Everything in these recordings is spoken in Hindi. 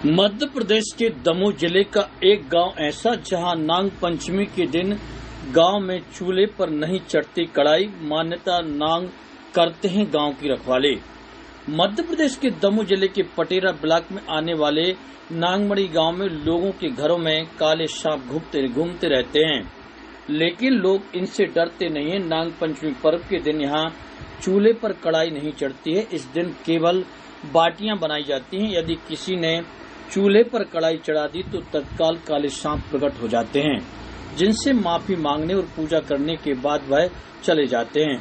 मध्य प्रदेश के दमोह जिले का एक गांव ऐसा जहां नाग पंचमी के दिन गांव में चूल्हे पर नहीं चढ़ती कढ़ाई, मान्यता नाग करते हैं गांव की रखवाले। मध्य प्रदेश के दमोह जिले के पटेरा ब्लॉक में आने वाले नागमणि गांव में लोगों के घरों में काले सांप घूमते रहते हैं, लेकिन लोग इनसे डरते नहीं हैं। नाग पंचमी पर्व के दिन यहाँ चूल्हे पर कढ़ाई नहीं चढ़ती है। इस दिन केवल बाटियां बनाई जाती हैं। यदि किसी ने चूल्हे पर कढ़ाई चढ़ा दी तो तत्काल काले सांप प्रकट हो जाते हैं, जिनसे माफी मांगने और पूजा करने के बाद वह चले जाते हैं।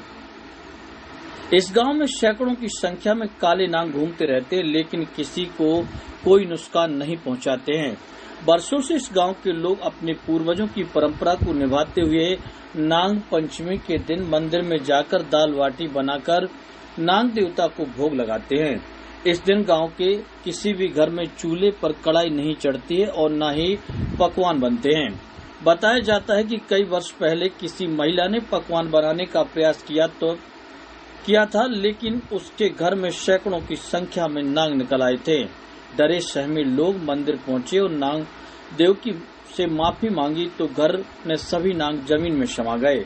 इस गांव में सैकड़ों की संख्या में काले नाग घूमते रहते हैं, लेकिन किसी को कोई नुकसान नहीं पहुंचाते हैं। वर्षों से इस गांव के लोग अपने पूर्वजों की परंपरा को निभाते हुए नाग पंचमी के दिन मंदिर में जाकर दाल बाटी बनाकर नाग देवता को भोग लगाते हैं। इस दिन गांव के किसी भी घर में चूल्हे पर कढ़ाई नहीं चढ़ती है और न ही पकवान बनते हैं। बताया जाता है कि कई वर्ष पहले किसी महिला ने पकवान बनाने का प्रयास किया था, लेकिन उसके घर में सैकड़ों की संख्या में नाग निकल आए थे। डरे सहमे लोग मंदिर पहुंचे और नाग देव से माफी मांगी तो घर में सभी नाग जमीन में समा गए।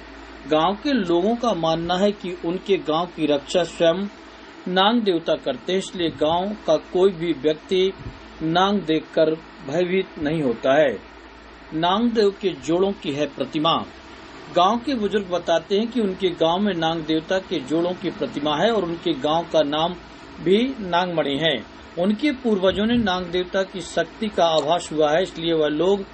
गांव के लोगों का मानना है कि उनके गांव की रक्षा स्वयं नाग देवता करते हैं, इसलिए गांव का कोई भी व्यक्ति नाग देखकर भयभीत नहीं होता है। नाग देव के जोड़ों की है प्रतिमा। गांव के बुजुर्ग बताते हैं कि उनके गांव में नाग देवता के जोड़ों की प्रतिमा है और उनके गांव का नाम भी नागमणि है। उनके पूर्वजों ने नाग देवता की शक्ति का आभास हुआ है, इसलिए वह लोग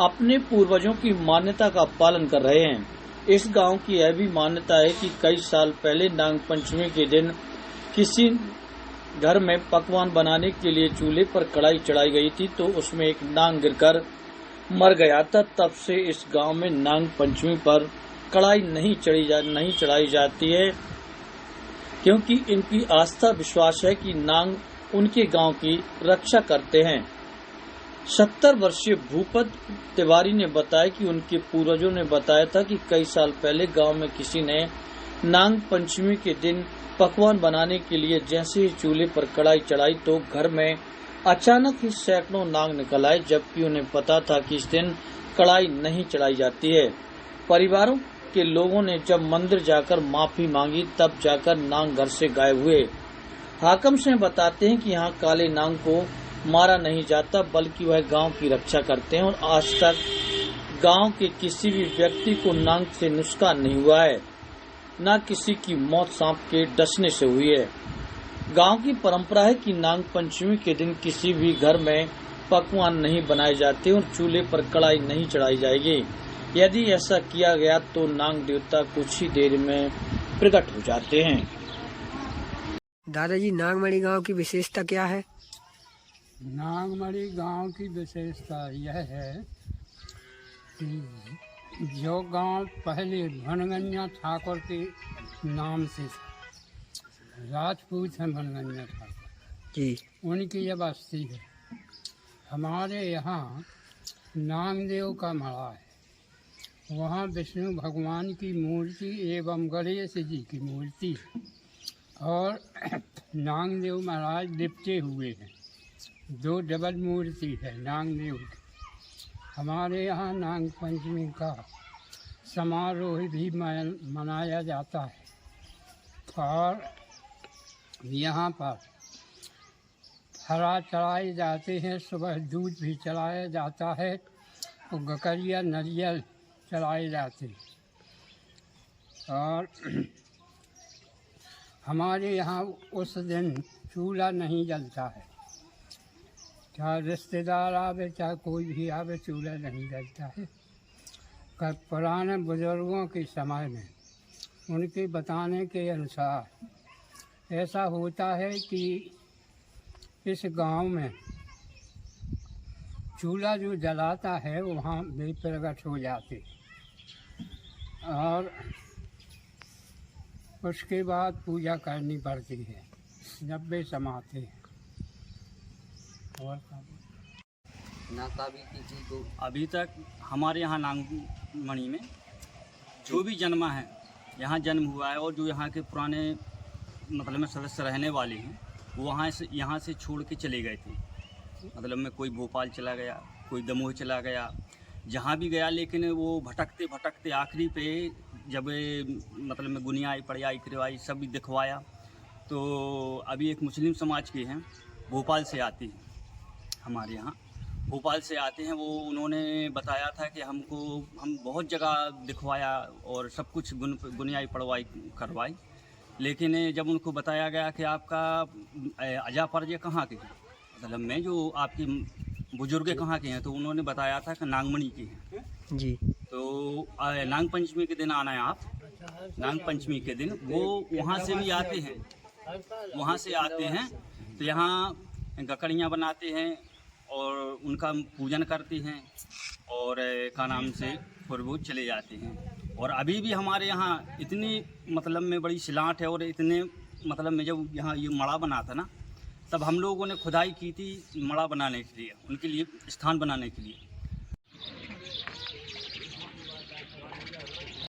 अपने पूर्वजों की मान्यता का पालन कर रहे हैं। इस गांव की यह भी मान्यता है कि कई साल पहले नाग पंचमी के दिन किसी घर में पकवान बनाने के लिए चूल्हे पर कढ़ाई चढ़ाई गई थी तो उसमें एक नाग गिरकर मर गया था। तब से इस गांव में नाग पंचमी पर कढ़ाई नहीं चढ़ाई जाती है, क्योंकि इनकी आस्था विश्वास है कि नाग उनके गांव की रक्षा करते हैं। 70 वर्षीय भूपत तिवारी ने बताया कि उनके पूर्वजों ने बताया था कि कई साल पहले गांव में किसी ने नाग पंचमी के दिन पकवान बनाने के लिए जैसे ही चूल्हे पर कढ़ाई चढ़ाई तो घर में अचानक ही सैकड़ों नाग निकल आए, जबकि उन्हें पता था कि इस दिन कढ़ाई नहीं चढ़ाई जाती है। परिवारों के लोगों ने जब मंदिर जाकर माफी मांगी तब जाकर नाग घर से गायब हुए। हाकम सिंह बताते हैं कि यहाँ काले नाग को मारा नहीं जाता, बल्कि वह गांव की रक्षा करते हैं और आज तक गांव के किसी भी व्यक्ति को नाग से नुकसान नहीं हुआ है, न किसी की मौत सांप के डसने से हुई है। गांव की परंपरा है कि नाग पंचमी के दिन किसी भी घर में पकवान नहीं बनाए जाते और चूल्हे पर कढ़ाई नहीं चढ़ाई जाएगी। यदि ऐसा किया गया तो नाग देवता कुछ ही देर में प्रकट हो जाते हैं। दादाजी, नागमणि गांव की विशेषता क्या है? नागमणि गांव की विशेषता यह है कि जो गांव पहले भनगंजा ठाकुर के नाम से था, राजपूत हैं भनगंजा ठाकुर जी, उनकी यह बस्ती है। हमारे यहाँ नागदेव का मड़ा है, वहाँ विष्णु भगवान की मूर्ति एवं गणेश जी की मूर्ति है और नागदेव महाराज लिपटे हुए हैं। 2 डबल मूर्ति है नागदेव की। हमारे यहाँ नाग पंचमी का समारोह भी मनाया जाता है और यहाँ पर हरा चढ़ाए जाते हैं, सुबह दूध भी चढ़ाया जाता है और गकरिया नारियल चढ़ाए जाते हैं। और हमारे यहाँ उस दिन चूल्हा नहीं जलता है, चाहे रिश्तेदार आवे चाहे कोई भी आवे, चूल्हा नहीं जलता है। पुराने बुजुर्गों के समय में उनके बताने के अनुसार ऐसा होता है कि इस गांव में चूल्हा जो जलाता है वहाँ भी प्रकट हो जाते और उसके बाद पूजा करनी पड़ती है, जब वे समाते हैं। और अभी तक हमारे यहाँ नागमणि में जो भी जन्मा है, यहाँ जन्म हुआ है और जो यहाँ के पुराने मतलब में सदस्य रहने वाले हैं, वो यहाँ से छोड़ के चले गए थे। मतलब में कोई भोपाल चला गया, कोई दमोह चला गया, जहाँ भी गया, लेकिन वो भटकते भटकते आखिरी पे जब मतलब में गुनियाई पड़ियाई करवाई, सब दिखवाया। तो अभी एक मुस्लिम समाज के हैं, भोपाल से आते हैं हमारे यहाँ, भोपाल से आते हैं। वो उन्होंने बताया था कि हम बहुत जगह दिखवाया और सब कुछ गुनियाई पड़वाई करवाई, लेकिन जब उनको बताया गया कि आपका अजा परजे कहाँ के हैं, मतलब में जो आपकी बुजुर्ग कहाँ के हैं, तो उन्होंने बताया था कि नांगमणि के हैं जी। तो नाग पंचमी के दिन आना है आप। नाग पंचमी के दिन वो वहाँ से भी आते हैं, वहाँ से आते हैं तो यहाँ गकड़ियाँ बनाते हैं और उनका पूजन करते हैं और का नाम से फिर वो चले जाते हैं। और अभी भी हमारे यहाँ इतनी मतलब में बड़ी सिलाट है और इतने मतलब में जब यहाँ ये मड़ा बना था ना, तब हम लोगों ने खुदाई की थी मड़ा बनाने के लिए, उनके लिए स्थान बनाने के लिए।